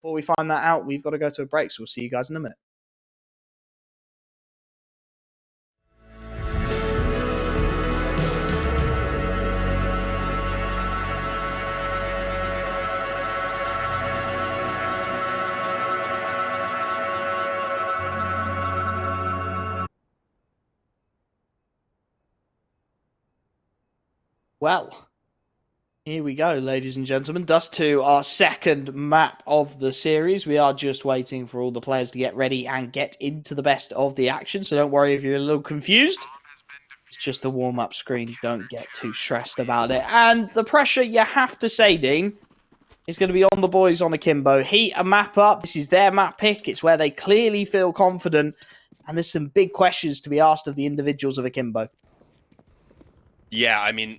Before we find that out, we've got to go to a break, so we'll see you guys in a minute. Well, here we go, ladies and gentlemen. Dust2, our second map of the series. We are just waiting for all the players to get ready and get into the best of the action. So don't worry if you're a little confused. It's just the warm-up screen. Don't get too stressed about it. And the pressure, you have to say, Dean, is going to be on the boys on Akimbo. HEET a map up. This is their map pick. It's where they clearly feel confident. And there's some big questions to be asked of the individuals of Akimbo. Yeah, I mean,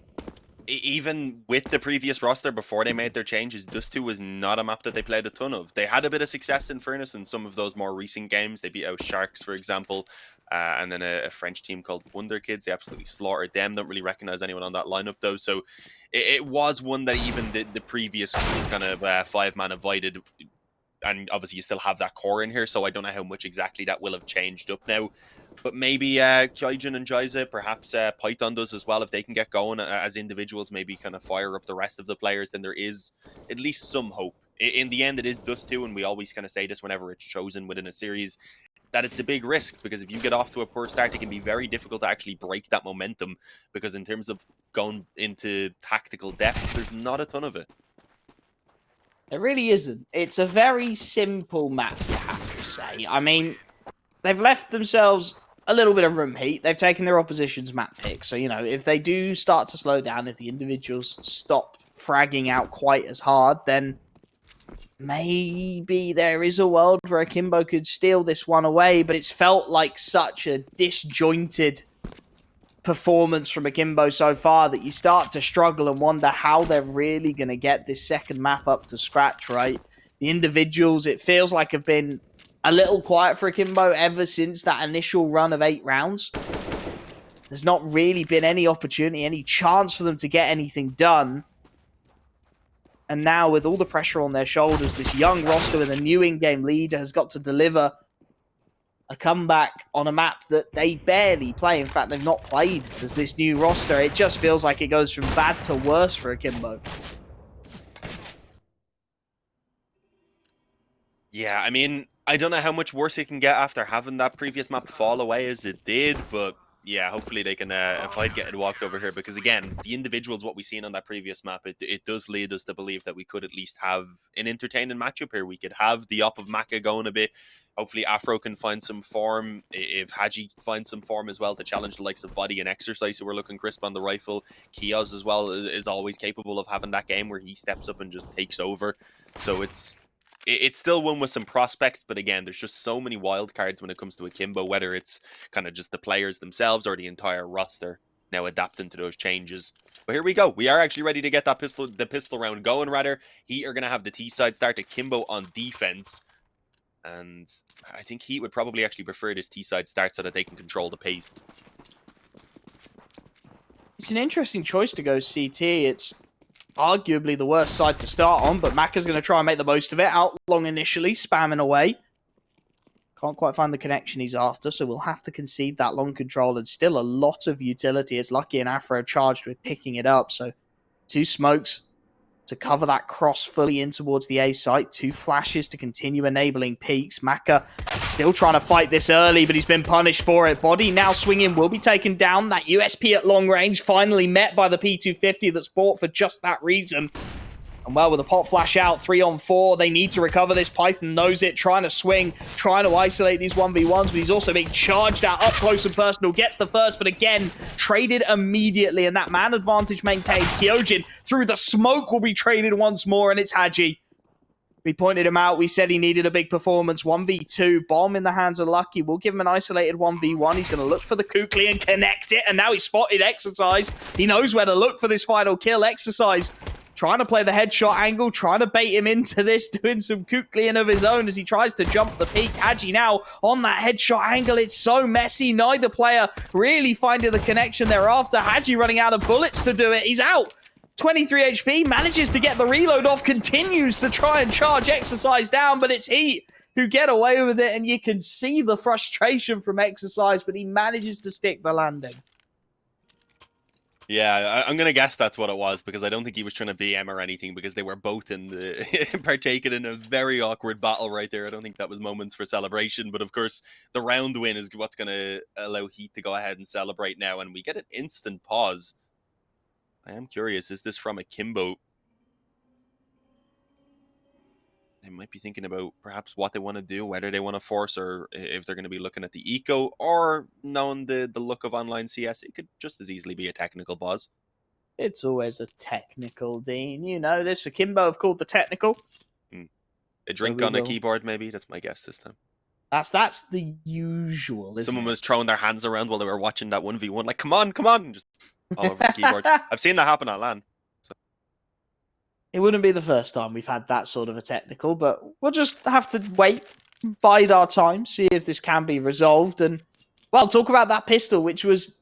even with the previous roster before they made their changes, Dust2 was not a map that they played a ton of. They had a bit of success, in fairness, in some of those more recent games. They beat out Sharks, for example, and then a French team called Wonder Kids. They absolutely slaughtered them. Don't really recognize anyone on that lineup, though. So it was one that even the previous kind of five-man avoided. And obviously you still have that core in here, so I don't know how much exactly that will have changed up now. But maybe Kyojin and Jaiza, perhaps Python does as well. If they can get going as individuals, maybe kind of fire up the rest of the players, then there is at least some hope. In the end, it is Dust2, and we always kind of say this whenever it's chosen within a series, that it's a big risk, because if you get off to a poor start, it can be very difficult to actually break that momentum, because in terms of going into tactical depth, there's not a ton of it. It really isn't. It's a very simple map, you have to say. I mean, they've left themselves a little bit of room, HEET. They've taken their opposition's map pick. So, you know, if they do start to slow down, if the individuals stop fragging out quite as hard, then maybe there is a world where Akimbo could steal this one away. But it's felt like such a disjointed performance from Akimbo so far that you start to struggle and wonder how they're really going to get this second map up to scratch, right? The individuals, it feels like, have been a little quiet for Akimbo ever since that initial run of 8 rounds. There's not really been any opportunity, any chance for them to get anything done. And now with all the pressure on their shoulders, this young roster with a new in-game leader has got to deliver a comeback on a map that they barely play. In fact, they've not played as this new roster. It just feels like it goes from bad to worse for Akimbo. Yeah, I mean, I don't know how much worse it can get after having that previous map fall away as it did, but yeah, hopefully they can avoid getting walked over here, because again, the individuals, what we've seen on that previous map, it does lead us to believe that we could at least have an entertaining matchup here. We could have the up of Maka going a bit. Hopefully Afro can find some form. If Haji finds some form as well to challenge the likes of Body and Exercise, who are looking crisp on the rifle. Kioz as well is always capable of having that game where he steps up and just takes over. So it's still one with some prospects, but again, there's just so many wild cards when it comes to Akimbo, whether it's kind of just the players themselves or the entire roster now adapting to those changes. But here we go. We are actually ready to get that the pistol round going, rather. HEET are going to have the T side start, Akimbo on defense. And I think HEET would probably actually prefer this T side start so that they can control the pace. It's an interesting choice to go CT. It's arguably the worst side to start on, but Maka's going to try and make the most of it. Out long initially, spamming away. Can't quite find the connection he's after, so we'll have to concede that long control, and still a lot of utility. It's Lucky and Afro charged with picking it up, so 2 smokes to cover that cross fully in towards the A site. 2 flashes to continue enabling peaks. Maka still trying to fight this early, but he's been punished for it. Body now swinging, will be taken down. That USP at long range finally met by the P250 that's bought for just that reason. And well, with a pop flash out, 3 on 4, they need to recover this. Python knows it, trying to swing, trying to isolate these 1v1s, but he's also being charged out up close and personal. Gets the first, but again, traded immediately, and that man advantage maintained. Kyojin through the smoke will be traded once more, and it's Haji. We pointed him out. We said he needed a big performance. 1v2, bomb in the hands of Lucky. We'll give him an isolated 1v1. He's going to look for the Kukli and connect it, and now he's spotted Exercise. He knows where to look for this final kill. Exercise trying to play the headshot angle, trying to bait him into this, doing some Kuklian of his own as he tries to jump the peak. Haji now on that headshot angle. It's so messy. Neither player really finding the connection thereafter. Haji running out of bullets to do it. He's out. 23 HP, manages to get the reload off, continues to try and charge Exercise down, but it's Heat who get away with it, and you can see the frustration from Exercise, but he manages to stick the landing. Yeah, I'm gonna guess that's what it was, because I don't think he was trying to BM or anything, because they were both in the partaking in a very awkward battle right there. I don't think that was moments for celebration, but of course the round win is what's gonna allow Heat to go ahead and celebrate now, and we get an instant pause. I am curious, is this from Akimbo? They might be thinking about perhaps what they want to do, whether they want to force, or if they're going to be looking at the eco, or knowing the look of online CS, it could just as easily be a technical pause. It's always a technical, Dean. You know this. Akimbo have called the technical. A drink on a keyboard, maybe? That's my guess this time. That's the usual, isn't Someone it? was throwing their hands around while they were watching that 1v1, like, come on, just all over the keyboard. I've seen that happen on LAN. It wouldn't be the first time we've had that sort of a technical, but we'll just have to wait, bide our time, see if this can be resolved. And, well, talk about that pistol, which was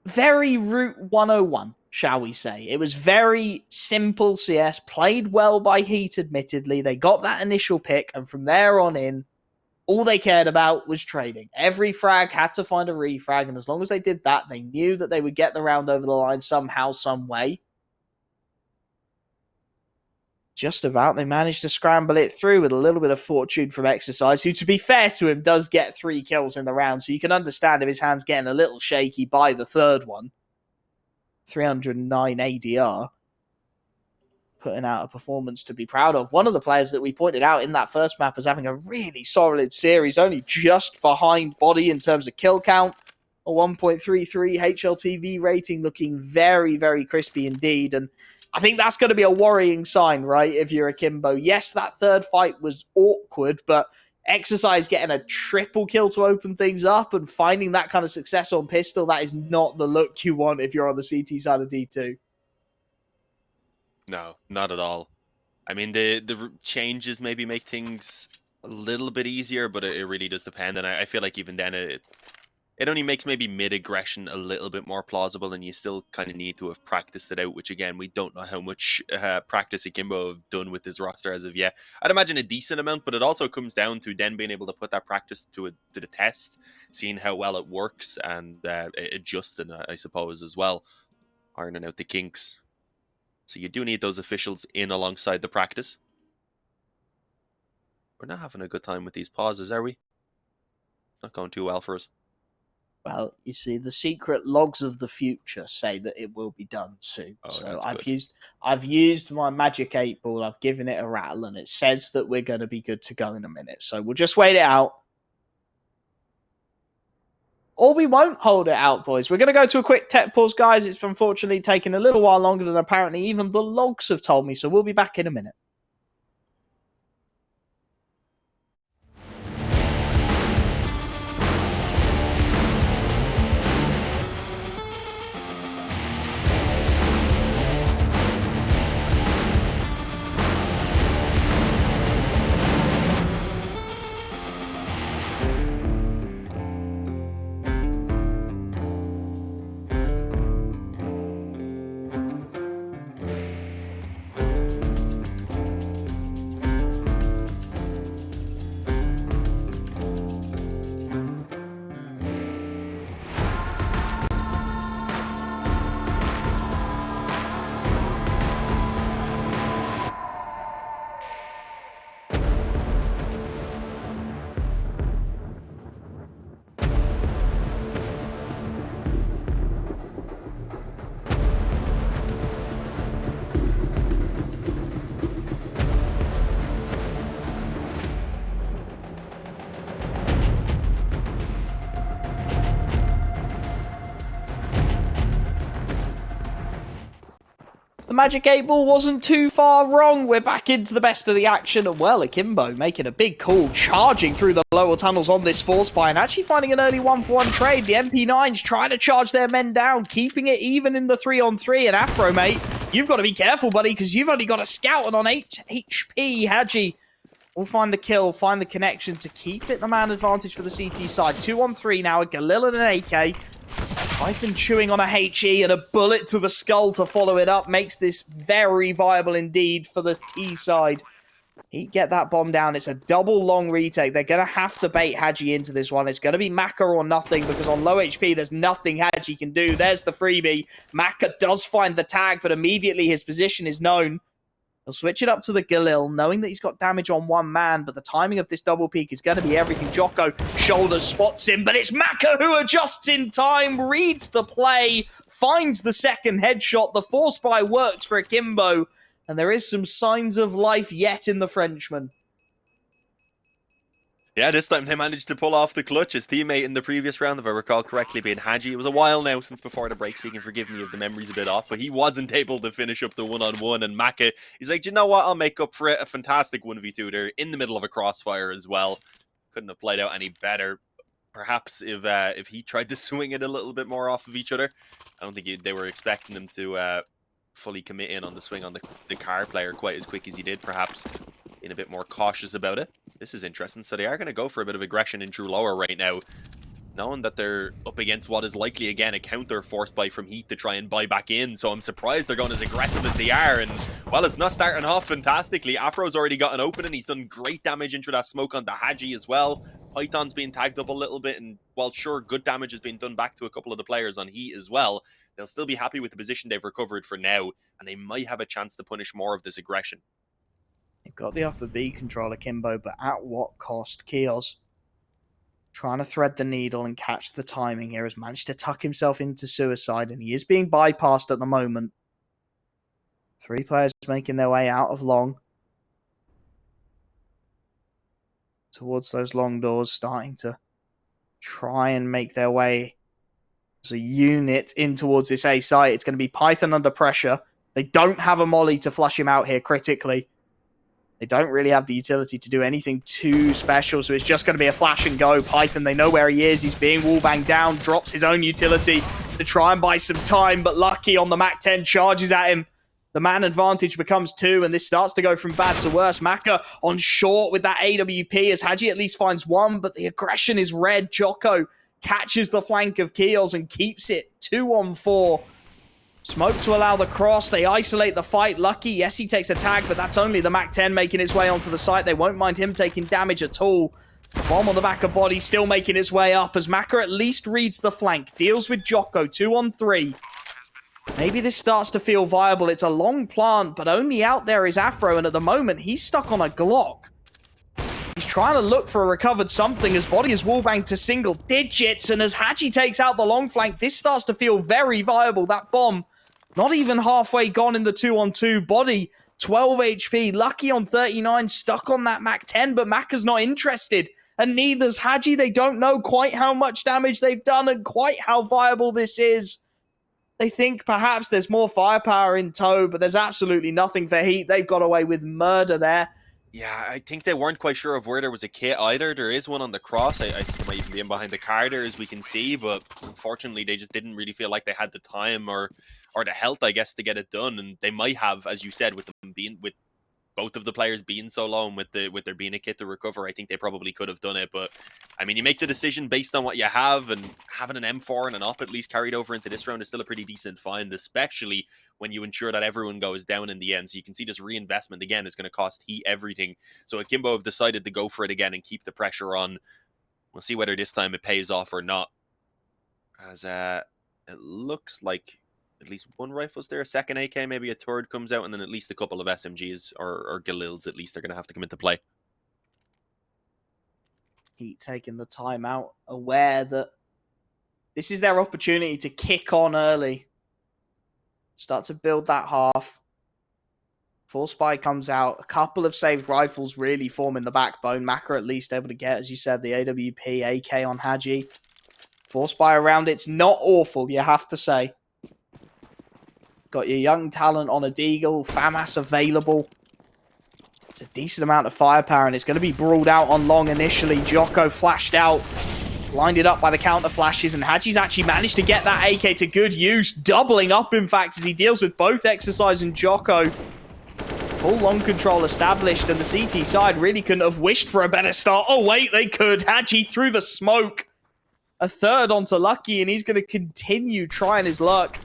very Route 101, shall we say. It was very simple CS, played well by Heat, admittedly. They got that initial pick, and from there on in, all they cared about was trading. Every frag had to find a refrag, and as long as they did that, they knew that they would get the round over the line somehow, some way. Just about. They managed to scramble it through with a little bit of fortune from Exercise, who, to be fair to him, does get 3 kills in the round, so you can understand if his hand's getting a little shaky by the third one. 309 ADR. Putting out a performance to be proud of. One of the players that we pointed out in that first map as having a really solid series, only just behind Body in terms of kill count. A 1.33 HLTV rating, looking very, very crispy indeed, and I think that's going to be a worrying sign, right, if you're Akimbo. Yes, that third fight was awkward, but Exercise getting a triple kill to open things up and finding that kind of success on pistol, that is not the look you want if you're on the CT side of D2. No, not at all. I mean, the changes maybe make things a little bit easier, but it really does depend, and I feel like even then it only makes maybe mid-aggression a little bit more plausible, and you still kind of need to have practiced it out, which again, we don't know how much practice Akimbo have done with this roster as of yet. I'd imagine a decent amount, but it also comes down to then being able to put that practice to the test, seeing how well it works, and adjusting, I suppose, as well, ironing out the kinks. So you do need those officials in alongside the practice. We're not having a good time with these pauses, are we? It's not going too well for us. Well, you see, the secret logs of the future say that it will be done soon. Oh, so that's I've used my magic 8 ball. I've given it a rattle, and it says that we're going to be good to go in a minute. So we'll just wait it out. Or we won't hold it out, boys. We're going to go to a quick tech pause, guys. It's unfortunately taken a little while longer than apparently even the logs have told me. So we'll be back in a minute. The Magic 8 Ball wasn't too far wrong. We're back into the best of the action. And, well, Akimbo making a big call, charging through the lower tunnels on this force buy and actually finding an early 1-for-1 trade. The MP9s trying to charge their men down, keeping it even in the 3-on-3. And Afro, mate, you've got to be careful, buddy, because you've only got a scout and on 8 HP. Haji will find the kill, find the connection to keep it the man advantage for the CT side. 2-on-3 now, a Galil and an AK. Python chewing on a HE and a bullet to the skull to follow it up makes this very viable indeed for the T side. He get that bomb down. It's a double long retake. They're going to have to bait Hadji into this one. It's going to be Maka or nothing because on low HP, there's nothing Hadji can do. There's the freebie. Maka does find the tag, but immediately his position is known. He'll switch it up to the Galil, knowing that he's got damage on one man, but the timing of this double peek is going to be everything. Jocko shoulders spots him, but it's Maka who adjusts in time, reads the play, finds the second headshot. The force buy works for Akimbo, and there is some signs of life yet in the Frenchman. Yeah, this time they managed to pull off the clutch. His teammate in the previous round, if I recall correctly, being Hadji. It was a while now since before the break, so you can forgive me if the memory's a bit off, but he wasn't able to finish up the one-on-one, and Maka, he's like, you know what, I'll make up for it. A fantastic 1v2 there in the middle of a crossfire as well. Couldn't have played out any better. Perhaps if he tried to swing it a little bit more off of each other. I don't think they were expecting them to fully commit in on the swing on the car player quite as quick as he did, perhaps being a bit more cautious about it. This is interesting. So they are going to go for a bit of aggression in true lower right now, knowing that they're up against what is likely, again, a counter force buy from HEET to try and buy back in. So I'm surprised they're going as aggressive as they are. And, well, it's not starting off fantastically. Afro's already got an opening. He's done great damage into that smoke on the Hadji as well. Python's being tagged up a little bit. And, while sure, good damage has been done back to a couple of the players on HEET as well, they'll still be happy with the position they've recovered for now. And they might have a chance to punish more of this aggression. They've got the upper B control, Akimbo, but at what cost? Kios, trying to thread the needle and catch the timing here, has managed to tuck himself into suicide, and he is being bypassed at the moment. 3 players making their way out of long. Towards those long doors, starting to try and make their way as a unit in towards this A site. It's going to be Python under pressure. They don't have a molly to flush him out here critically. They don't really have the utility to do anything too special, so it's just going to be a flash and go. Python, they know where he is. He's being wallbanged down, drops his own utility to try and buy some time, but Lucky on the Mac 10 charges at him. The man advantage becomes 2, and this starts to go from bad to worse. Maka on short with that AWP as Hadji at least finds one, but the aggression is red. Jocko catches the flank of Keels and keeps it 2-on-4. Smoke to allow the cross. They isolate the fight. Lucky, yes, he takes a tag, but that's only the Mac 10 making its way onto the site. They won't mind him taking damage at all. Bomb on the back of body, still making its way up as Maka at least reads the flank. Deals with Jocko, 2-on-3. Maybe this starts to feel viable. It's a long plant, but only out there is Afro, and at the moment, he's stuck on a Glock. He's trying to look for a recovered something as body is wallbanged to single digits, and as Hadji takes out the long flank, this starts to feel very viable. That bomb, not even halfway gone in the 2-on-2. Body, 12 HP. Lucky on 39, stuck on that Mac 10, but Maka's not interested. And neither's Hadji. They don't know quite how much damage they've done and quite how viable this is. They think perhaps there's more firepower in tow, but there's absolutely nothing for HEET. They've got away with murder there. Yeah, I think they weren't quite sure of where there was a kit either. There is one on the cross. I think it might even be in behind the car there, as we can see, but unfortunately they just didn't really feel like they had the time or the health, I guess, to get it done. And they might have, as you said, with them being with both of the players being so low and with there being a kit to recover, I think they probably could have done it. But I mean, you make the decision based on what you have, and having an M4 and an op at least carried over into this round is still a pretty decent find, especially when you ensure that everyone goes down in the end. So you can see this reinvestment again is going to cost HEET everything. So Akimbo have decided to go for it again and keep the pressure on. We'll see whether this time it pays off or not, as it looks like at least one rifle's there, a second AK, maybe a third comes out, and then at least a couple of SMGs or Galils at least are going to have to come into play. HEET taking the time out, aware that this is their opportunity to kick on early. Start to build that half. Full spy comes out. A couple of saved rifles really forming the backbone. Maka at least able to get, as you said, the AWP, AK on Hadji. Full spy around it's not awful, you have to say. Got your young talent on a Deagle, FAMAS available. It's a decent amount of firepower, and it's going to be brawled out on long initially. Jocko flashed out, blinded up by the counter flashes, and Hadji's actually managed to get that AK to good use, doubling up, in fact, as he deals with both Exercise and Jocko. Full long control established, and the CT side really couldn't have wished for a better start. Oh, wait, they could. Hadji through the smoke. a third onto Lucky, and he's going to continue trying his luck.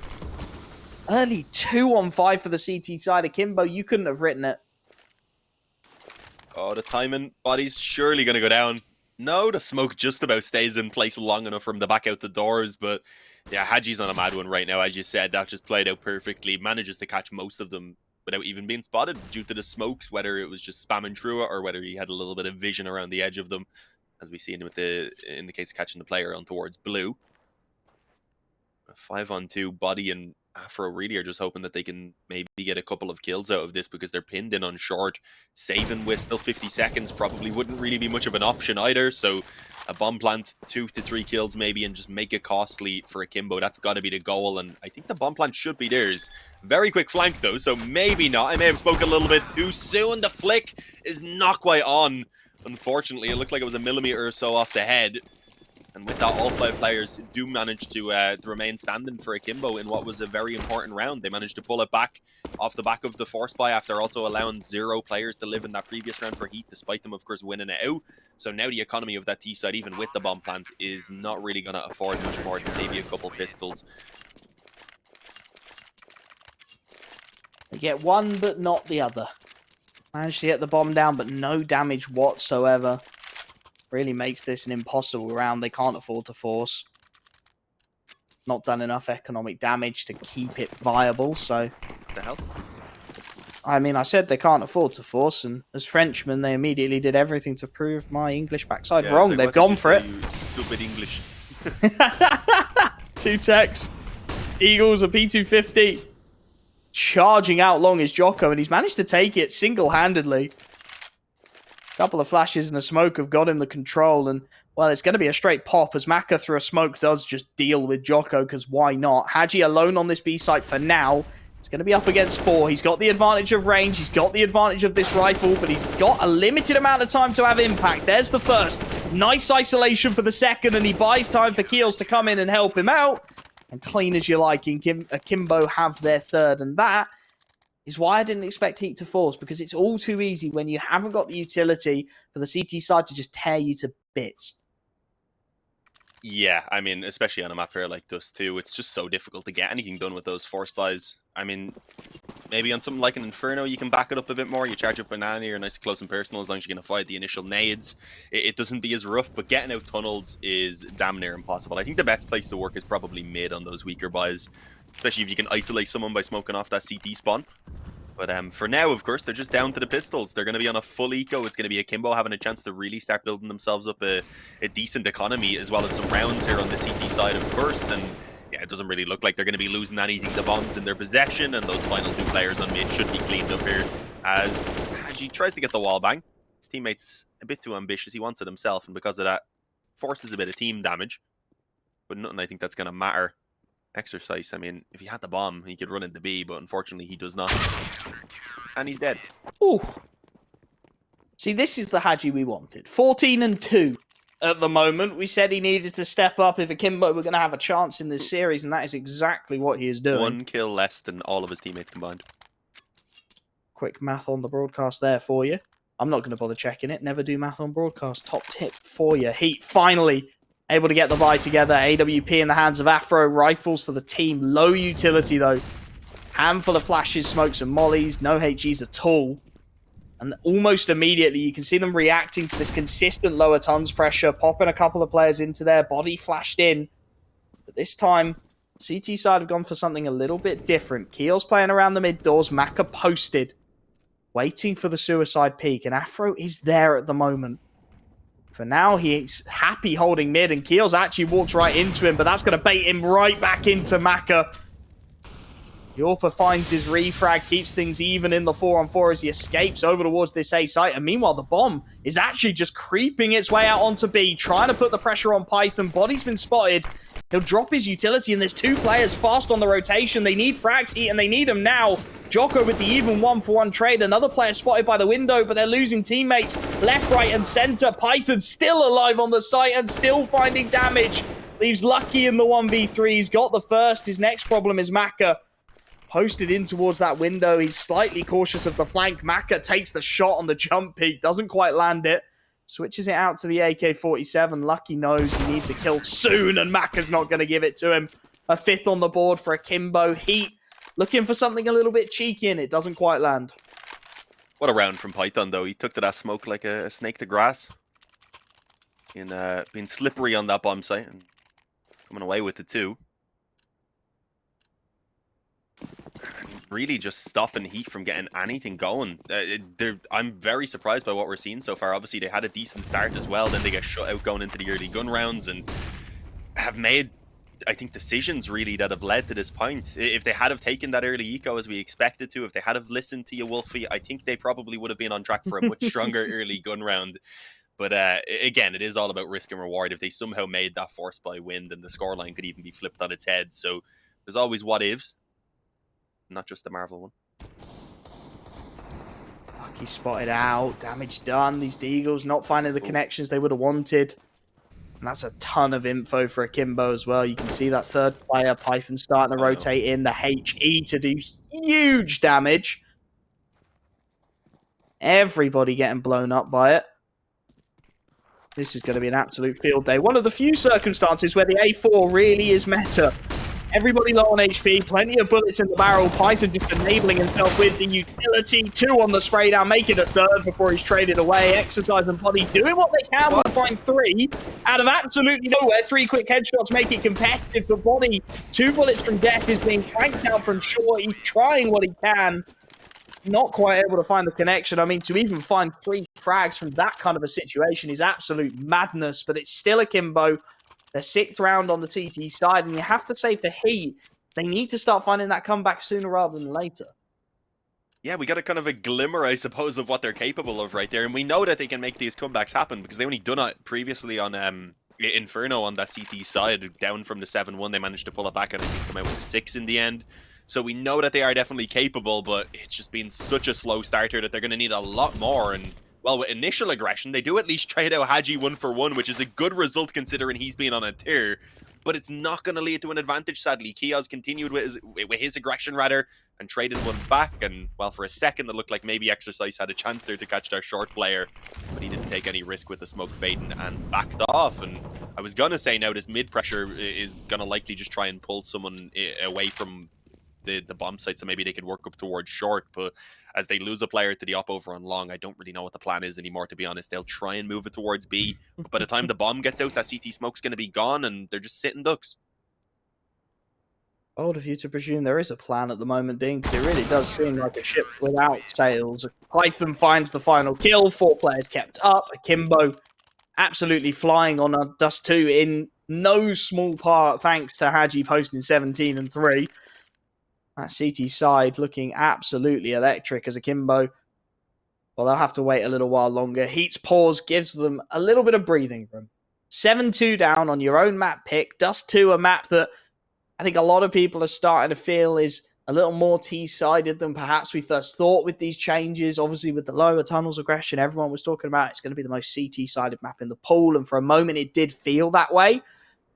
Early 2-on-5 for the CT side. Akimbo, you couldn't have written it. Oh, the timing. Body's surely going to go down. No, the smoke just about stays in place long enough for him to back out the doors, but yeah, Haji's on a mad one right now, as you said. That just played out perfectly. Manages to catch most of them without even being spotted due to the smokes, whether it was just spamming through it or whether he had a little bit of vision around the edge of them, as we see in the case of catching the player on towards blue. A 5-on-2, Body and Afro really are just hoping that they can maybe get a couple of kills out of this because they're pinned in on short. Saving with still 50 seconds probably wouldn't really be much of an option either. So a bomb plant, 2 to 3 kills maybe, and just make it costly for Akimbo. That's got to be the goal, and I think the bomb plant should be theirs. Very quick flank though, so maybe not. I may have spoken a little bit too soon. The flick is not quite on. Unfortunately, it looked like it was a millimeter or so off the head. And with that, all 5 players do manage to remain standing for Akimbo in what was a very important round. They managed to pull it back off the back of the force buy after also allowing 0 players to live in that previous round for HEET, despite them, of course, winning it out. So now the economy of that T side, even with the bomb plant, is not really going to afford much more than maybe a couple pistols. They get one, but not the other. Managed to get the bomb down, but no damage whatsoever. Really makes this an impossible round. They can't afford to force. Not done enough economic damage to keep it viable, so... What the hell? I mean, I said they can't afford to force, and as Frenchmen, they immediately did everything to prove my English backside wrong. Like, they've gone for it. You stupid English. 2 techs. Eagles, a P250. Charging out long is Jocko, and he's managed to take it single-handedly. Couple of flashes and a smoke have got him the control, and well, it's going to be a straight pop as Maka through a smoke does just deal with Jocko, because why not? Haji alone on this B site for now. He's going to be up against 4. He's got the advantage of range. He's got the advantage of this rifle, but he's got a limited amount of time to have impact. There's the first. Nice isolation for the second, and he buys time for Keels to come in and help him out. And clean as you like, Akimbo have their third, and that is why I didn't expect HEET to force, because it's all too easy when you haven't got the utility for the CT side to just tear you to bits. Yeah, I mean, especially on a map here like Dust2, it's just so difficult to get anything done with those force buys. I mean, maybe on something like an Inferno, you can back it up a bit more. You charge up Banana, you're nice and close and personal as long as you can avoid the initial nades. It doesn't be as rough, but getting out tunnels is damn near impossible. I think the best place to work is probably mid on those weaker buys, especially if you can isolate someone by smoking off that CT spawn. But for now, of course, they're just down to the pistols. They're going to be on a full eco. It's going to be Akimbo having a chance to really start building themselves up a decent economy, as well as some rounds here on the CT side, of course. And yeah, it doesn't really look like they're going to be losing anything to bombs in their possession. And those final 2 players on mid should be cleaned up here as Haji tries to get the wall bang. His teammate's a bit too ambitious. He wants it himself, and because of that, forces a bit of team damage. But nothing I think that's going to matter. Exercise, I mean, if he had the bomb, he could run into B, but unfortunately he does not. And he's dead. Ooh. See, this is the Haji we wanted. 14-2 at the moment. We said he needed to step up if Akimbo were going to have a chance in this series, and that is exactly what he is doing. 1 kill less than all of his teammates combined. Quick math on the broadcast there for you. I'm not going to bother checking it. Never do math on broadcast. Top tip for you. HEET finally able to get the buy together. AWP in the hands of Afro. Rifles for the team. Low utility, though. Handful of flashes, smokes, and mollies. No HGs at all. And almost immediately, you can see them reacting to this consistent lower tons pressure. Popping a couple of players into their body flashed in. But this time, CT side have gone for something a little bit different. Keel's playing around the mid doors. Maka posted. Waiting for the suicide peak. And Afro is there at the moment. For now, he's happy holding mid, and Keels actually walks right into him, but that's going to bait him right back into Maka. Yorpa finds his refrag, keeps things even in the 4-on-4 as he escapes over towards this A site, and meanwhile, the bomb is actually just creeping its way out onto B, trying to put the pressure on Python. Body's been spotted. He'll drop his utility, and there's 2 players fast on the rotation. They need frags, HEET, and they need them now. Jocko with the even 1-for-1 trade. Another player spotted by the window, but they're losing teammates left, right, and center. Python still alive on the site and still finding damage. Leaves Lucky in the 1v3. He's got the first. His next problem is Maka. Posted in towards that window. He's slightly cautious of the flank. Maka takes the shot on the jump peak. Doesn't quite land it. Switches it out to the AK-47. Lucky knows he needs a kill soon, and Macca's not going to give it to him. A 5th on the board for Akimbo. Heat looking for something a little bit cheeky, and it doesn't quite land. What a round from Python, though. He took to that smoke like a snake to grass. Being slippery on that bomb site and coming away with it, too. Really just stopping Heat from getting anything going. I'm very surprised by what we're seeing so far. Obviously, they had a decent start as well. Then they get shut out going into the early gun rounds and have made, I think, decisions really that have led to this point. If they had have taken that early eco as we expected to, if they had have listened to you, Wolfie, I think they probably would have been on track for a much stronger early gun round. But again, it is all about risk and reward. If they somehow made that force by win, then the scoreline could even be flipped on its head. So there's always what ifs. Not just the Marvel one. Lucky spotted out. Damage done. These Deagles not finding the connections they would have wanted. And that's a ton of info for Akimbo as well. You can see that third player, Python, starting to rotate in. The HE to do huge damage. Everybody getting blown up by it. This is going to be an absolute field day. One of the few circumstances where the A4 really is meta. Everybody low on HP, plenty of bullets in the barrel. Python just enabling himself with the utility. 2 on the spray down, make it a 3rd before he's traded away. Exercise and Body doing what they can to find 3 out of absolutely nowhere. 3 quick headshots make it competitive for Body. 2 bullets from death is being cranked out from short. He's trying what he can. Not quite able to find the connection. I mean, to even find 3 frags from that kind of a situation is absolute madness, but it's still Akimbo. Their 6th round on the TT side, and you have to say for Heat, they need to start finding that comeback sooner rather than later. Yeah, we got a kind of a glimmer, I suppose, of what they're capable of right there, and we know that they can make these comebacks happen because they only done it previously on Inferno on that CT side. Down from the 7-1, they managed to pull it back and I think come out with a 6 in the end. So we know that they are definitely capable, but it's just been such a slow starter that they're going to need a lot more. And well, with initial aggression, they do at least trade out Haji 1-for-1, which is a good result considering he's been on a tier. But it's not going to lead to an advantage, sadly. Kiaz continued with his aggression, rather, and traded one back. And, well, for a second, it looked like maybe Exercise had a chance there to catch their short player. But he didn't take any risk with the smoke fading and backed off. And I was going to say now this mid-pressure is going to likely just try and pull someone away from the bomb site, so maybe they could work up towards short. But as they lose a player to the op over on long, I don't really know what the plan is anymore, to be honest. They'll try and move it towards B, but by the time the bomb gets out, that CT smoke's going to be gone and they're just sitting ducks. Bold of you to presume there is a plan at the moment, Dean, because it really does seem like a ship without sails. Python finds the final kill, 4 players kept up. Akimbo absolutely flying on a Dust2 in no small part thanks to Haji posting 17 and 3. That CT side looking absolutely electric as Akimbo. Well, they'll have to wait a little while longer. Heat's pause gives them a little bit of breathing room. 7-2 down on your own map pick. Dust2, a map that I think a lot of people are starting to feel is a little more T-sided than perhaps we first thought with these changes. Obviously, with the lower tunnels aggression, everyone was talking about it's going to be the most CT-sided map in the pool, and for a moment it did feel that way.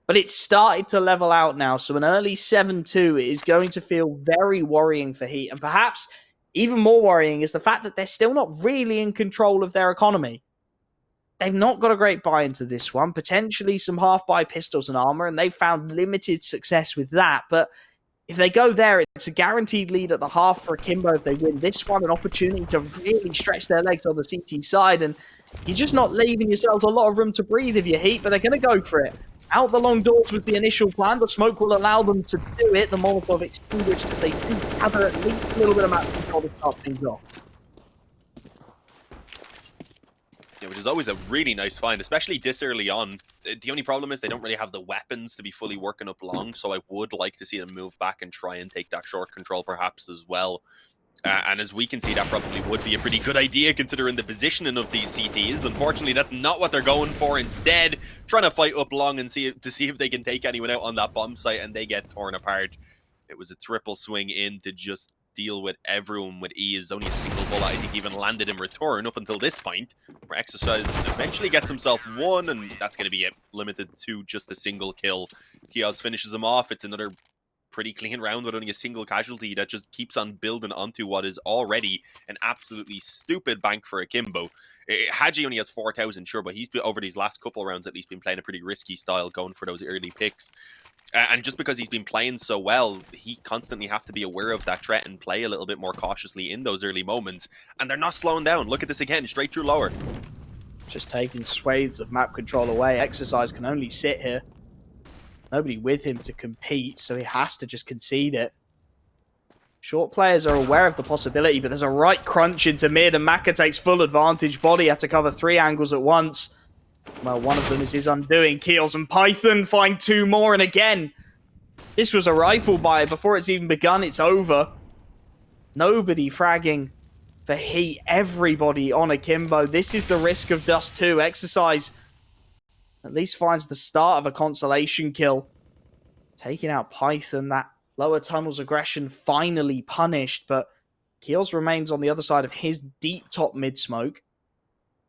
But it's started to level out now, so an early 7-2 is going to feel very worrying for Heat. And perhaps even more worrying is the fact that they're still not really in control of their economy. They've not got a great buy into this one, potentially some half-buy pistols and armor, and they've found limited success with that. But if they go there, it's a guaranteed lead at the half for Akimbo if they win this one, an opportunity to really stretch their legs on the CT side. And you're just not leaving yourselves a lot of room to breathe if you Heat, but they're going to go for it. Out the long doors was the initial plan. The smoke will allow them to do it. The Molotov extinguished because they do have at least a little bit of map control to start things off. Yeah, which is always a really nice find, especially this early on. The only problem is they don't really have the weapons to be fully working up long, so I would like to see them move back and try and take that short control perhaps as well. And as we can see, that probably would be a pretty good idea considering the positioning of these CTs. Unfortunately, that's not what they're going for. Instead, trying to fight up long and see if they can take anyone out on that bomb site, and they get torn apart. It was a triple swing in to just deal with everyone with ease. Only a single bullet, I think, even landed in return up until this point, where Exercise eventually gets himself one, and that's going to be it. Limited to just a single kill. Kiaz finishes him off. It's another pretty clean round with only a single casualty that just keeps on building onto what is already an absolutely stupid bank for Akimbo. Haji only has 4,000, sure, but he's been, over these last couple rounds at least, been playing a pretty risky style, going for those early picks. And just because he's been playing so well, he constantly have to be aware of that threat and play a little bit more cautiously in those early moments. And they're not slowing down. Look at this again, straight through lower. Just taking swathes of map control away. Exercise can only sit here. Nobody with him to compete, so he has to just concede it. Short players are aware of the possibility, but there's a right crunch into mid, and Maka takes full advantage. Body had to cover 3 angles at once. Well, one of them is his undoing. Keels and Python find 2 more, and again, this was a rifle buy. Before it's even begun, it's over. Nobody fragging for Heat. Everybody on Akimbo. This is the risk of Dust2. Exercise at least finds the start of a consolation kill. Taking out Python, that lower tunnel's aggression finally punished, but Keels remains on the other side of his deep top mid smoke.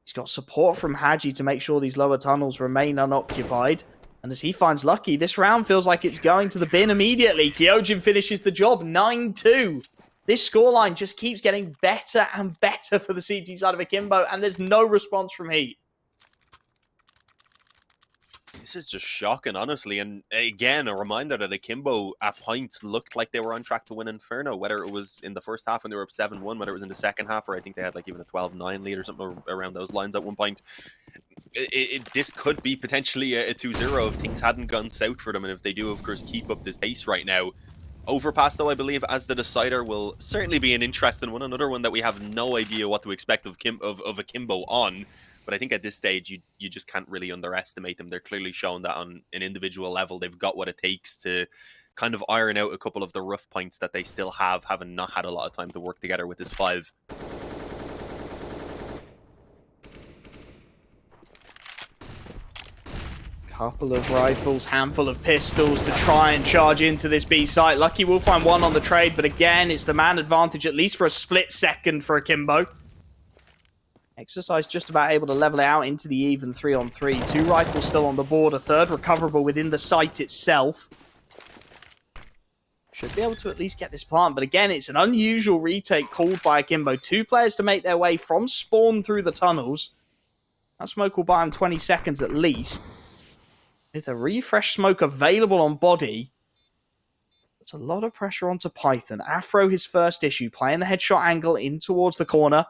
He's got support from Haji to make sure these lower tunnels remain unoccupied. And as he finds Lucky, this round feels like it's going to the bin immediately. Kyojin finishes the job, 9-2. This scoreline just keeps getting better and better for the CT side of Akimbo, and there's no response from Heat. This is just shocking, honestly. And again, a reminder that Akimbo at points looked like they were on track to win Inferno, whether it was in the first half when they were up 7-1, whether it was in the second half, or I think they had like even a 12-9 lead or something around those lines at one point. This could be potentially a 2-0 if things hadn't gone south for them, and if they do, of course, keep up this pace right now. Overpass, though, I believe, as the decider, will certainly be an interesting one. Another one that we have no idea what to expect of Akimbo on. But I think at this stage, you just can't really underestimate them. They're clearly showing that on an individual level, they've got what it takes to kind of iron out a couple of the rough points that they still have, having not had a lot of time to work together with this 5. Couple of rifles, handful of pistols to try and charge into this B site. Lucky will find 1 on the trade, but again, it's the man advantage, at least for a split second for Akimbo. Exercise just about able to level it out into the even 3-on-3. 2 rifles still on the board, a 3rd recoverable within the site itself. Should be able to at least get this plant, but again, it's an unusual retake called by Akimbo. 2 players to make their way from spawn through the tunnels. That smoke will buy him 20 seconds at least. With a refresh smoke available on body, there's a lot of pressure onto Python. Afro, his first issue, playing the headshot angle in towards the corner.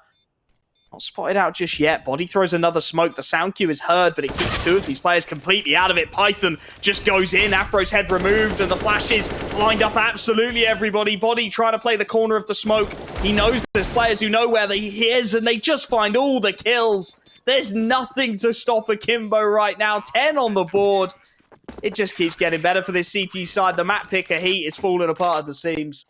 Not spotted out just yet. Body throws another smoke. The sound cue is heard, but it keeps 2 of these players completely out of it. Python just goes in. Afro's head removed, and the flashes lined up absolutely everybody. Body trying to play the corner of the smoke. He knows there's players who know where he is, and they just find all the kills. There's nothing to stop Akimbo right now. 10 on the board. It just keeps getting better for this CT side. The map picker Heat is falling apart at the seams.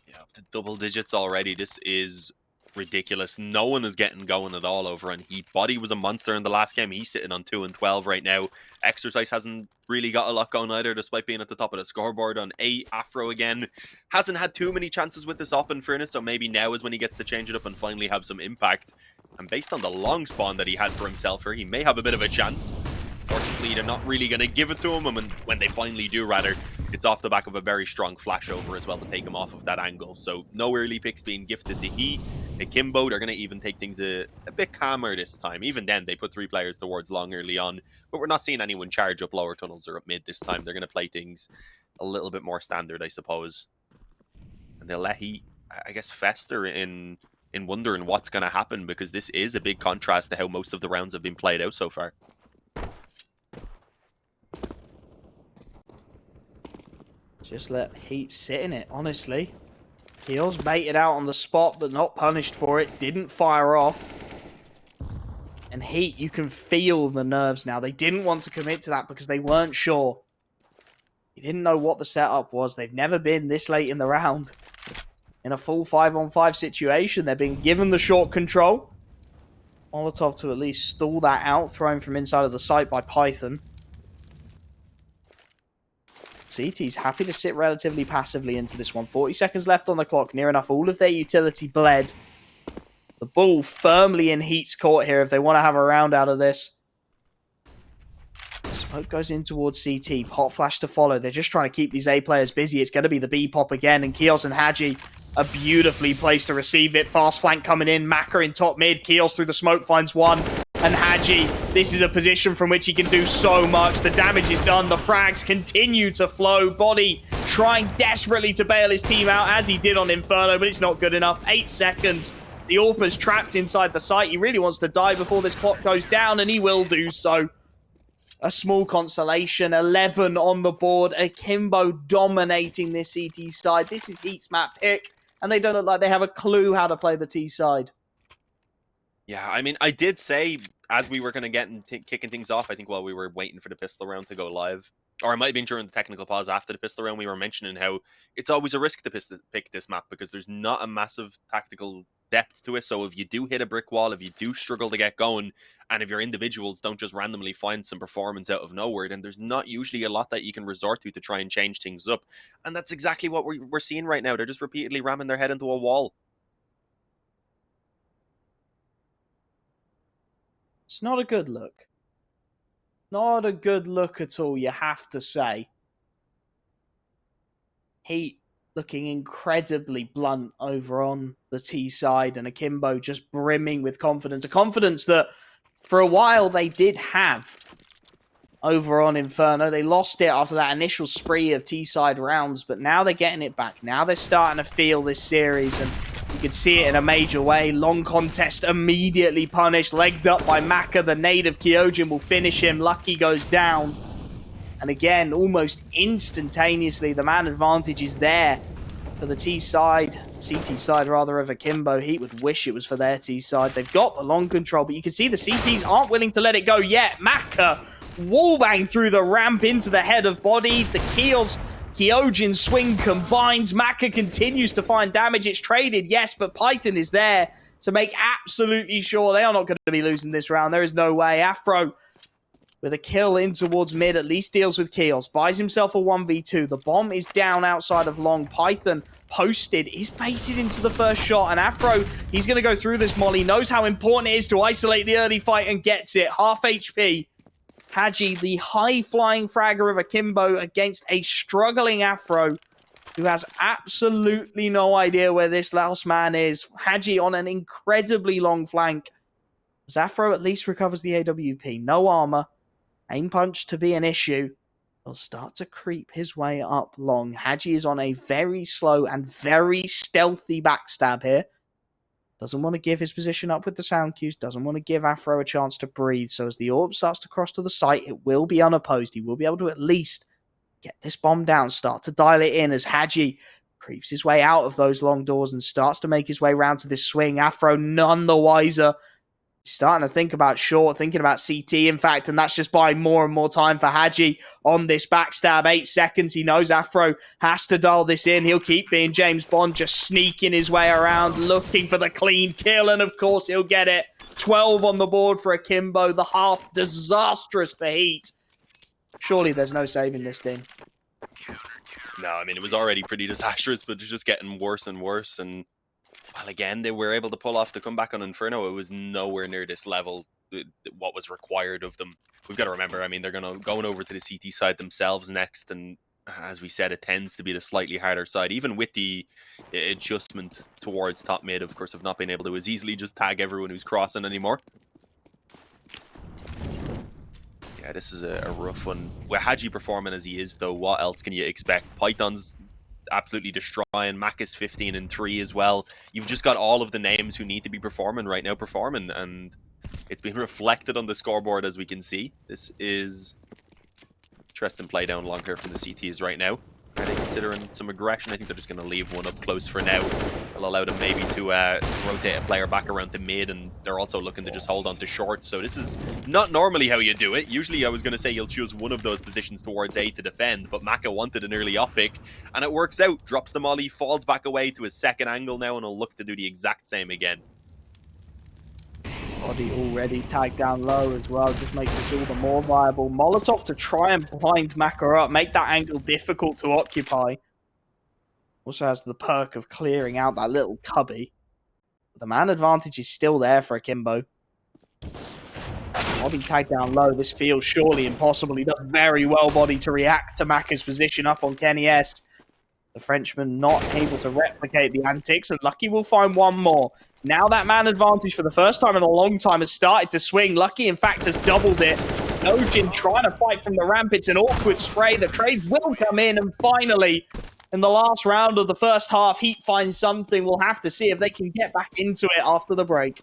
Yeah, up to double digits already. This is ridiculous. No one is getting going at all over on Heat. Body was a monster in the last game. He's sitting on 2-12 right now. Exercise hasn't really got a lot going either, despite being at the top of the scoreboard on 8. Afro again hasn't had too many chances with this op, in fairness, so maybe now is when he gets to change it up and finally have some impact. And based on the long spawn that he had for himself here, he may have a bit of a chance. Fortunately, they're not really going to give it to him, and when they finally do, rather, it's off the back of a very strong flashover as well to take him off of that angle. So no early picks being gifted to He. Akimbo, they're going to even take things a bit calmer this time. Even then, they put 3 players towards long early on, but we're not seeing anyone charge up lower tunnels or up mid this time. They're going to play things a little bit more standard, I suppose. And they'll let He, I guess, fester in wondering what's going to happen, because this is a big contrast to how most of the rounds have been played out so far. Just let Heat sit in it, honestly. Keels baited out on the spot, but not punished for it. Didn't fire off. And Heat, you can feel the nerves now. They didn't want to commit to that because they weren't sure. They didn't know what the setup was. They've never been this late in the round. In a full 5-on-5 situation, they're being given the short control. Molotov to at least stall that out, thrown from inside of the site by Python. CT's happy to sit relatively passively into this one. 40 seconds left on the clock. Near enough. All of their utility bled. The ball firmly in Heat's court here if they want to have a round out of this. Smoke goes in towards CT. Pot flash to follow. They're just trying to keep these A players busy. It's going to be the B pop again. And Keels and Hadji are beautifully placed to receive it. Fast flank coming in. Maka in top mid. Keels through the smoke finds one. And Hadji, this is a position from which he can do so much. The damage is done. The frags continue to flow. Body trying desperately to bail his team out as he did on Inferno, but it's not good enough. 8 seconds. The AWP's trapped inside the site. He really wants to die before this clock goes down, and he will do so. A small consolation, 11 on the board. Akimbo dominating this CT side. This is Heat's map pick, and they don't look like they have a clue how to play the T side. Yeah, I mean, I did say as we were going to get kicking things off, I think while we were waiting for the pistol round to go live, or it might have been during the technical pause after the pistol round, we were mentioning how it's always a risk to pick this map because there's not a massive tactical depth to it. So if you do hit a brick wall, if you do struggle to get going, and if your individuals don't just randomly find some performance out of nowhere, then there's not usually a lot that you can resort to try and change things up. And that's exactly what we're seeing right now. They're just repeatedly ramming their head into a wall. It's not a good look. Not a good look at all, you have to say. Heat looking incredibly blunt over on the T side, and Akimbo just brimming with confidence. A confidence that, for a while, they did have over on Inferno. They lost it after that initial spree of T side rounds, but now they're getting it back. Now they're starting to feel this series, and you can see it in a major way. Long contest immediately punished. Legged up by Maka. The native Kyojin will finish him. Lucky goes down. And again, almost instantaneously, the man advantage is there for the T side. CT side, rather, of Akimbo. Heat would wish it was for their T side. They've got the long control, but you can see the CTs aren't willing to let it go yet. Maka wallbang through the ramp into the head of Body. The Kyojin swing combines. Maka continues to find damage. It's traded, yes, but Python is there to make absolutely sure they are not going to be losing this round. There is no way. Afro with a kill in towards mid, at least deals with kills. Buys himself a 1v2. The bomb is down outside of long. Python posted, is baited into the first shot, and Afro, he's going to go through this molly. Knows how important it is to isolate the early fight and gets it. Half HP. Hadji, the high-flying fragger of Akimbo against a struggling Afro who has absolutely no idea where this last man is. Hadji on an incredibly long flank. As Afro at least recovers the AWP. No armor. Aim punch to be an issue. He'll start to creep his way up long. Hadji is on a very slow and very stealthy backstab here. Doesn't want to give his position up with the sound cues. Doesn't want to give Afro a chance to breathe. So as the orb starts to cross to the site, it will be unopposed. He will be able to at least get this bomb down. Start to dial it in as Hadji creeps his way out of those long doors and starts to make his way around to this swing. Afro none the wiser. He's starting to think about short, thinking about CT, in fact, and that's just buying more and more time for Hadji on this backstab. 8 seconds. He knows Afro has to dial this in. He'll keep being James Bond, just sneaking his way around, looking for the clean kill, and of course he'll get it. 12 on the board for Akimbo. The half disastrous for Heat. Surely there's no saving this thing. No, I mean, it was already pretty disastrous, but it's just getting worse and worse, and well, again, they were able to pull off the comeback on Inferno. It was nowhere near this level, what was required of them. We've got to remember, I mean, they're going over to the CT side themselves next, and as we said, it tends to be the slightly harder side. Even with the adjustment towards top mid, of course, of not being able to as easily just tag everyone who's crossing anymore. Yeah, this is a rough one. With Hadji performing as he is, though, what else can you expect? Python's absolutely destroying. Mac is 15-3 as well. You've just got all of the names who need to be performing right now performing, and it's been reflected on the scoreboard as we can see. This is interesting play down long here from the CTs right now. Are they considering some aggression? I think they're just going to leave one up close for now. It'll allow them maybe to rotate a player back around the mid, and they're also looking to just hold on to short. So this is not normally how you do it. Usually I was going to say you'll choose one of those positions towards A to defend, but Maka wanted an early up pick, and it works out. Drops the molly, falls back away to his second angle now, and he'll look to do the exact same again. Body already tagged down low as well, just makes this all the more viable. Molotov to try and blind Maka up, make that angle difficult to occupy. Also has the perk of clearing out that little cubby. But the man advantage is still there for Akimbo. Body tagged down low. This feels surely impossible. He does very well, Body, to react to Macca's position up on Kenny S. The Frenchman not able to replicate the antics, and Lucky will find one more. Now that man advantage for the first time in a long time has started to swing. Lucky, in fact, has doubled it. Nojin trying to fight from the ramp. It's an awkward spray. The trades will come in, and finally, in the last round of the first half, HEET finds something. We'll have to see if they can get back into it after the break.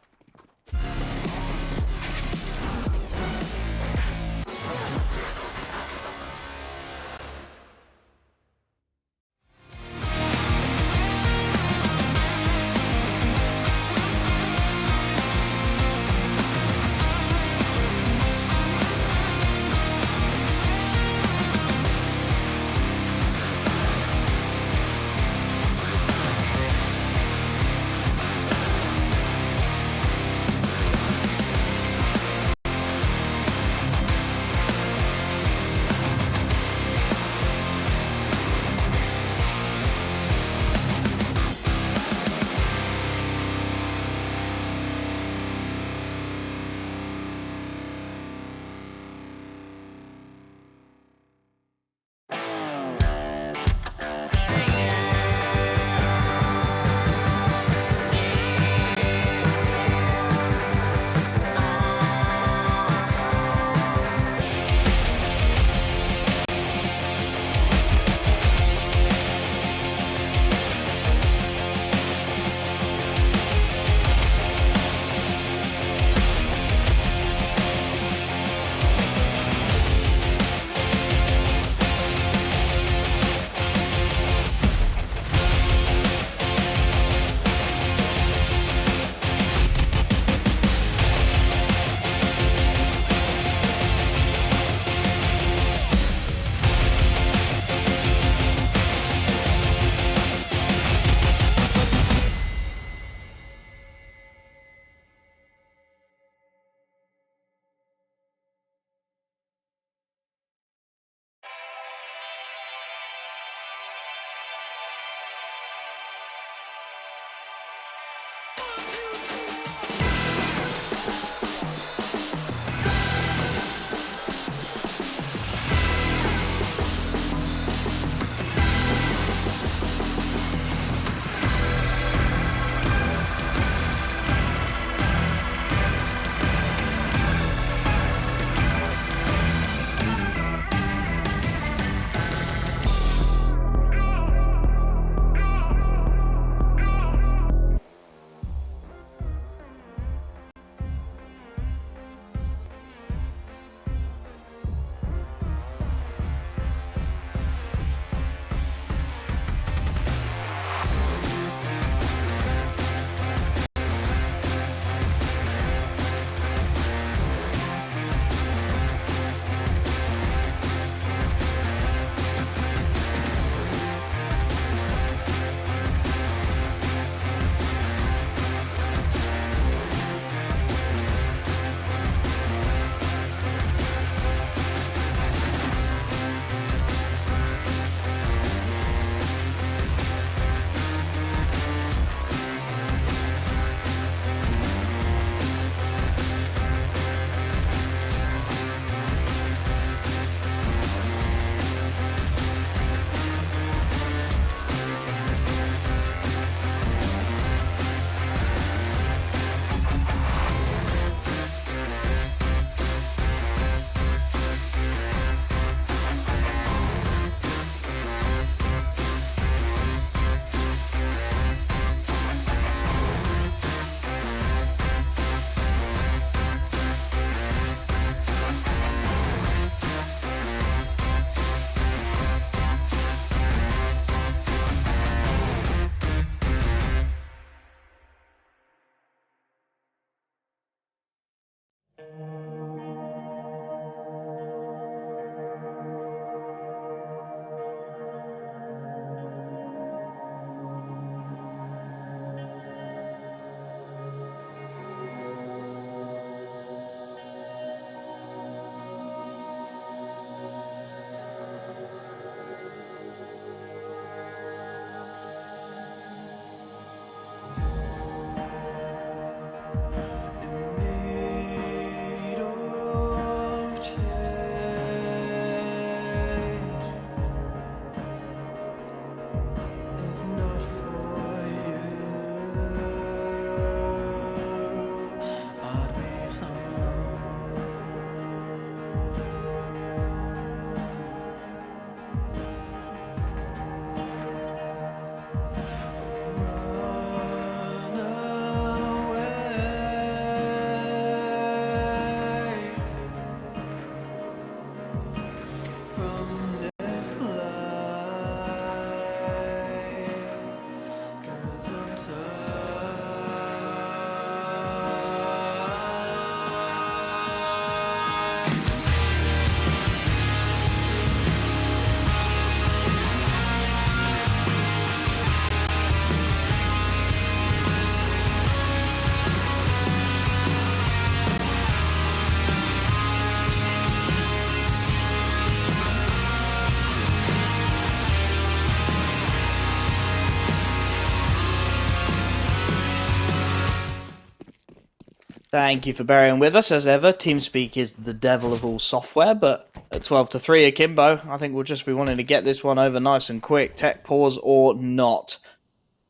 Thank you for bearing with us. As ever, TeamSpeak is the devil of all software, but at 12-3 Akimbo, I think we'll just be wanting to get this one over nice and quick. Tech pause or not.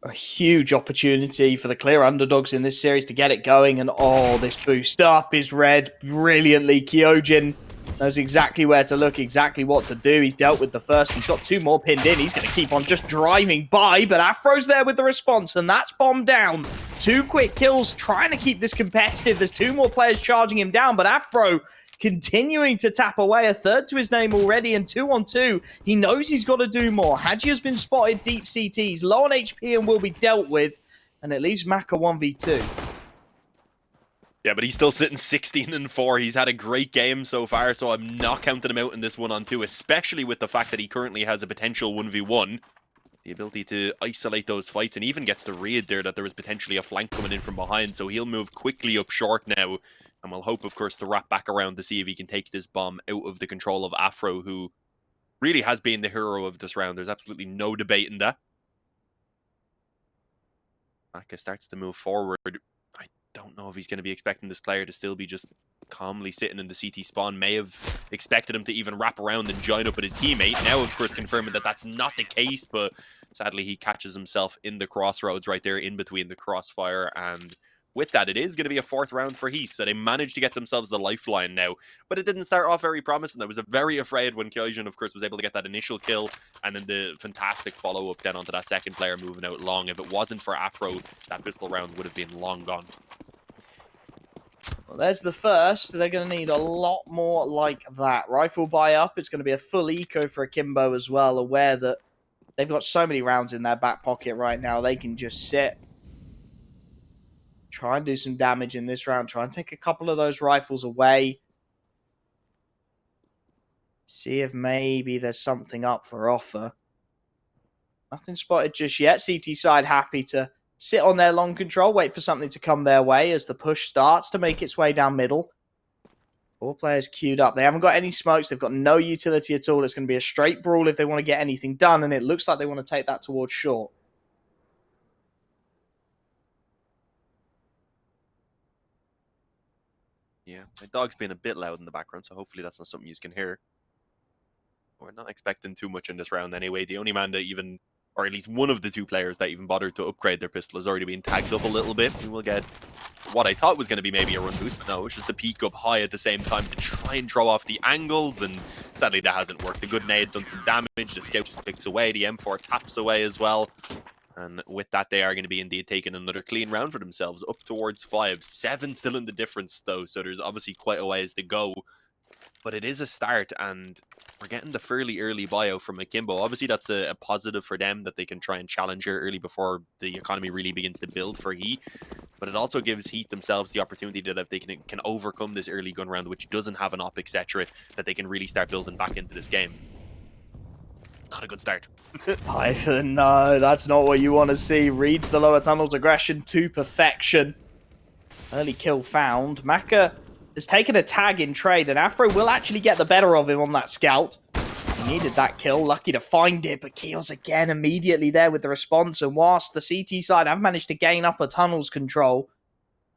A huge opportunity for the clear underdogs in this series to get it going, and oh, this boost up is read brilliantly. Kyojin knows exactly where to look, exactly what to do. He's dealt with the first. He's got 2 more pinned in. He's going to keep on just driving by, but Afro's there with the response, and that's bombed down. 2 quick kills, trying to keep this competitive. There's 2 more players charging him down, but Afro continuing to tap away. A third to his name already, and 2-on-2. He knows he's got to do more. Hadji has been spotted deep CTs, low on HP and will be dealt with, and it leaves Maka 1v2. Yeah, but he's still sitting 16-4. He's had a great game so far, so I'm not counting him out in this 1-on-2, especially with the fact that he currently has a potential 1v1. The ability to isolate those fights, and even gets the read there that there was potentially a flank coming in from behind, so he'll move quickly up short now, and we'll hope, of course, to wrap back around to see if he can take this bomb out of the control of Afro, who really has been the hero of this round. There's absolutely no debate in that. Maka starts to move forward. I don't know if he's going to be expecting this player to still be just calmly sitting in the CT spawn. May have expected him to even wrap around and join up with his teammate. Now, of course, confirming that that's not the case, but sadly he catches himself in the crossroads right there in between the crossfire, and with that, it is going to be a 4th round for HEET, so they managed to get themselves the lifeline now, but it didn't start off very promising. I was very afraid when Kyojin, of course, was able to get that initial kill, and then the fantastic follow-up then onto that second player moving out long. If it wasn't for Afro, that pistol round would have been long gone. Well, there's the first. They're going to need a lot more like that. Rifle buy up. It's going to be a full eco for Akimbo as well, aware that they've got so many rounds in their back pocket right now. They can just sit, try and do some damage in this round, try and take a couple of those rifles away. See if maybe there's something up for offer. Nothing spotted just yet. CT side happy to sit on their long control, wait for something to come their way as the push starts to make its way down middle. 4 players queued up. They haven't got any smokes. They've got no utility at all. It's going to be a straight brawl if they want to get anything done, and it looks like they want to take that towards short. Yeah, my dog's being a bit loud in the background, so hopefully that's not something you can hear. We're not expecting too much in this round anyway. The only man that even, or at least one of the 2 players that even bothered to upgrade their pistol has already been tagged up a little bit. We will get what I thought was going to be maybe a run boost, but no, it's just a peek up high at the same time to try and throw off the angles, and sadly that hasn't worked. A good nade done some damage, the scout just picks away, the M4 taps away as well. And with that, they are going to be indeed taking another clean round for themselves, up towards 5. 7 still in the difference, though, so there's obviously quite a ways to go. But it is a start, and we're getting the fairly early buyout from Akimbo. Obviously, that's a positive for them, that they can try and challenge here early before the economy really begins to build for HEET. But it also gives HEET themselves the opportunity that if they can overcome this early gun round, which doesn't have an op, etc., that they can really start building back into this game. Not a good start. Python, no, that's not what you want to see. Reads the lower tunnel's aggression to perfection. Early kill found. Maka has taken a tag in trade, and Afro will actually get the better of him on that scout. He needed that kill, lucky to find it, but Keos again immediately there with the response, and whilst the CT side have managed to gain up a tunnel's control,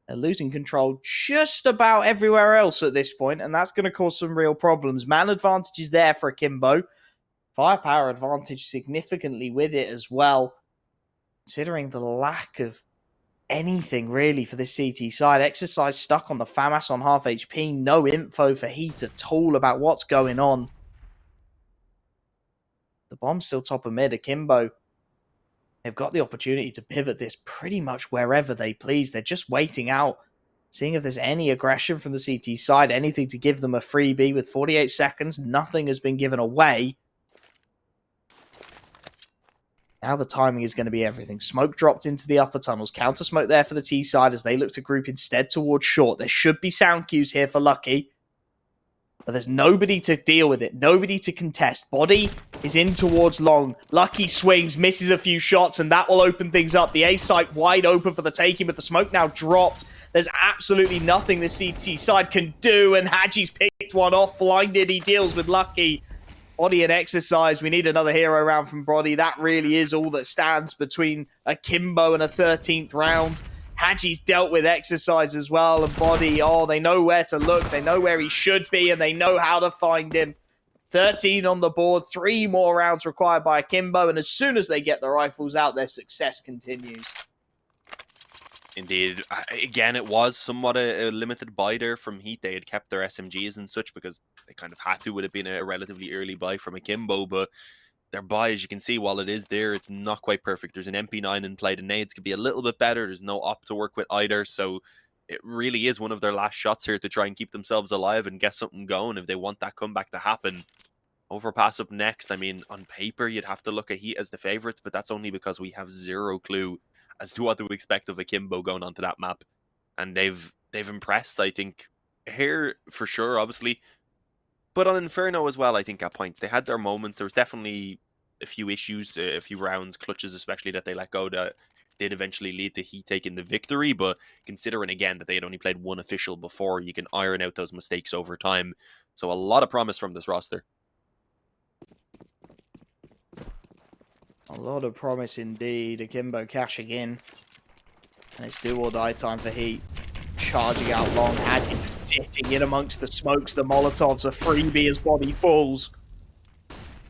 they're losing control just about everywhere else at this point, and that's going to cause some real problems. Man advantage is there for Akimbo. Firepower advantage significantly with it as well, considering the lack of anything really for this CT side. Exercise stuck on the FAMAS on half HP. No info for HEET at all about what's going on. The bomb's still top of mid. Akimbo, they've got the opportunity to pivot this pretty much wherever they please. They're just waiting out, seeing if there's any aggression from the CT side, anything to give them a freebie. With 48 seconds, nothing has been given away. Now the timing is going to be everything. Smoke dropped into the upper tunnels. Counter smoke there for the T side as they look to group instead towards short. There should be sound cues here for Lucky, but there's nobody to deal with it. Nobody to contest. Body is in towards long. Lucky swings, misses a few shots, and that will open things up. The A site wide open for the taking, but the smoke now dropped. There's absolutely nothing the CT side can do, and Hadji's picked one off. Blinded, he deals with Lucky. Body and Exercise, we need another hero round from Body. That really is all that stands between Akimbo and a 13th round. Haji's dealt with exercise as well, and body. Oh, they know where to look. They know where he should be, and they know how to find him. 13 on the board, 3 more rounds required by Akimbo, and as soon as they get the rifles out, their success continues. Indeed. Again, it was somewhat a limited buy there from Heat. They had kept their SMGs and such because they kind of had to. Would have been a relatively early buy from Akimbo, but their buy, as you can see, while it is there, it's not quite perfect. There's an MP9 in play. The nades could be a little bit better. There's no op to work with either, so it really is one of their last shots here to try and keep themselves alive and get something going if they want that comeback to happen. Overpass up next. I mean, on paper, you'd have to look at Heat as the favorites, but that's only because we have zero clue as to what to expect of Akimbo going onto that map. And they've impressed, I think, here for sure, obviously. But on Inferno as well, I think at points. They had their moments. There was definitely a few issues, a few rounds, clutches especially, that they let go that did eventually lead to Heat taking the victory. But considering, again, that they had only played one official before, you can iron out those mistakes over time. So a lot of promise from this roster. A lot of promise indeed. Akimbo cashing in. And it's do or die time for Heat. Charging out long. Haji sitting in amongst the smokes. The Molotovs. A freebie as body falls.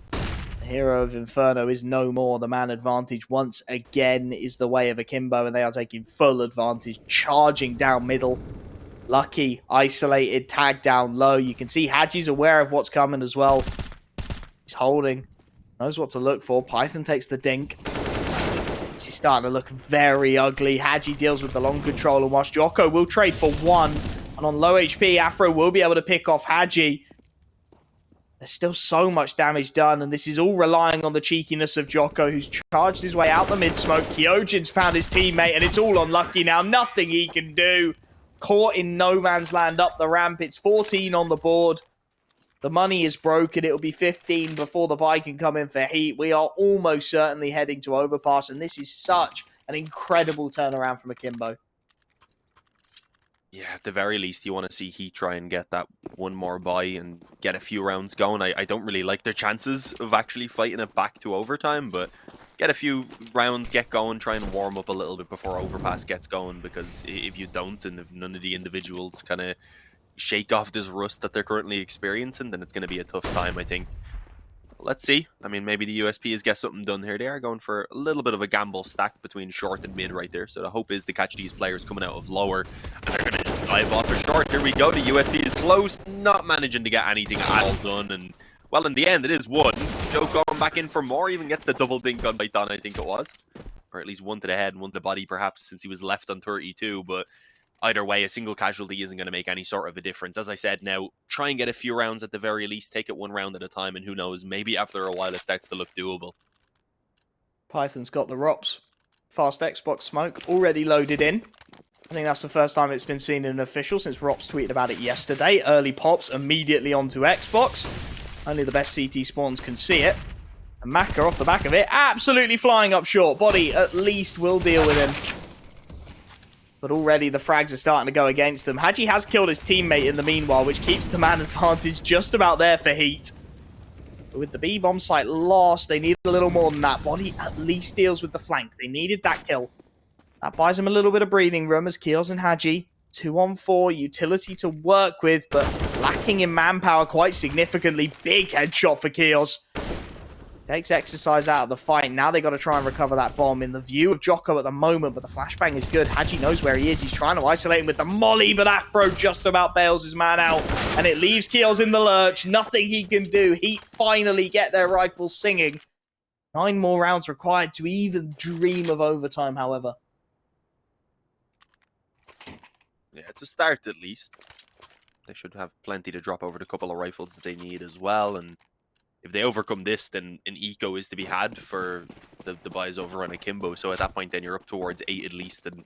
The hero of Inferno is no more. The man advantage once again is the way of Akimbo. And they are taking full advantage. Charging down middle. Lucky. Isolated. Tagged down low. You can see Haji's aware of what's coming as well. He's holding. Knows what to look for. Python takes the dink. This is starting to look very ugly. Haji deals with the long control, and whilst Jocko will trade for 1, and on low HP, Afro will be able to pick off Haji. There's still so much damage done, and this is all relying on the cheekiness of Jocko, who's charged his way out the mid-smoke. Kyojin's found his teammate, and it's all on Lucky now. Nothing he can do. Caught in no man's land up the ramp. It's 14 on the board. The money is broken. It'll be 15 before the buy can come in for Heat. We are almost certainly heading to overpass, and this is such an incredible turnaround from Akimbo. Yeah, at the very least, you want to see Heat try and get that one more buy and get a few rounds going. I don't really like their chances of actually fighting it back to overtime, but get a few rounds, get going, try and warm up a little bit before overpass gets going, because if you don't, and if none of the individuals kind of shake off this rust that they're currently experiencing, then it's going to be a tough time, I think. Let's see. I mean, maybe the USPs get something done here. They are going for a little bit of a gamble stack between short and mid right there. So the hope is to catch these players coming out of lower, and they're going to just dive off for short. Here we go. The USP is close, not managing to get anything at all done. And, well, in the end, it is 1. Joe going back in for more, even gets the double dink on Python, I think it was. Or at least 1 to the head and 1 to the body, perhaps, since he was left on 32. But either way, a single casualty isn't going to make any sort of a difference. As I said, now, try and get a few rounds at the very least. Take it 1 round at a time, and who knows, maybe after a while it starts to look doable. Python's got the ROPS. Fast Xbox smoke already loaded in. I think that's the first time it's been seen in an official since ROPS tweeted about it yesterday. Early pops immediately onto Xbox. Only the best CT spawns can see it. And Maka off the back of it, absolutely flying up short. Body at least will deal with him. But already the frags are starting to go against them. Haji has killed his teammate in the meanwhile, which keeps the man advantage just about there for Heat. But with the B-bomb site lost, they need a little more than that. Body at least deals with the flank. They needed that kill. That buys them a little bit of breathing room as Keels and Haji. 2-on-4, utility to work with, but lacking in manpower quite significantly. Big headshot for Keels. Takes exercise out of the fight. Now they got to try and recover that bomb in the view of Jocko at the moment, but the flashbang is good. Haji knows where he is. He's trying to isolate him with the molly, but Afro just about bails his man out, and it leaves Keels in the lurch. Nothing he can do. Heat finally get their rifles singing. 9 more rounds required to even dream of overtime, however. Yeah, it's a start at least. They should have plenty to drop over the couple of rifles that they need as well, and if they overcome this, then an eco is to be had for the buys over on Akimbo. So at that point, then you're up towards 8 at least. And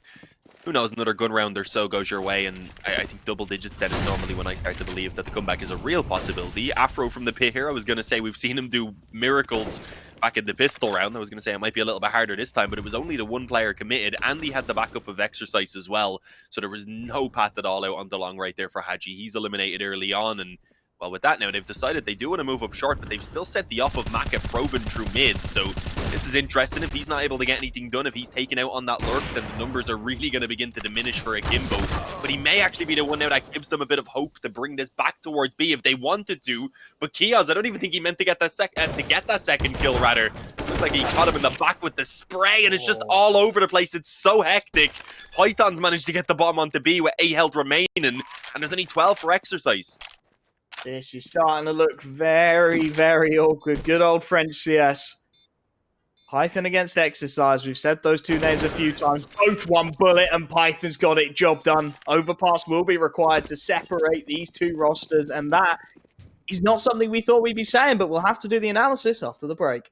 who knows, another gun round or so goes your way. And I think double digits then is normally when I start to believe that the comeback is a real possibility. Afro from the pit here, I was going to say we've seen him do miracles back in the pistol round. I was going to say it might be a little bit harder this time, but it was only the 1 player committed, and he had the backup of exercise as well. So there was no path at all out on the long right there for Haji. He's eliminated early on, and Well, with that now, they've decided they do want to move up short, but they've still set the up of Maka probing through mid, so this is interesting. If he's not able to get anything done, if he's taken out on that lurk, then the numbers are really going to begin to diminish for Akimbo. But he may actually be the one now that gives them a bit of hope to bring this back towards B if they wanted to. But Kiaz, I don't even think he meant to get that second kill, rather. Looks like he caught him in the back with the spray, and it's just all over the place. It's so hectic. Python's managed to get the bomb onto B with 8 health remaining, and there's only 12 for exercise. This is starting to look very, very awkward. Good old French CS. Python against Exercise. We've said those two names a few times. Both one bullet, and Python's got it. Job done. Overpass will be required to separate these two rosters, and that is not something we thought we'd be saying, but we'll have to do the analysis after the break.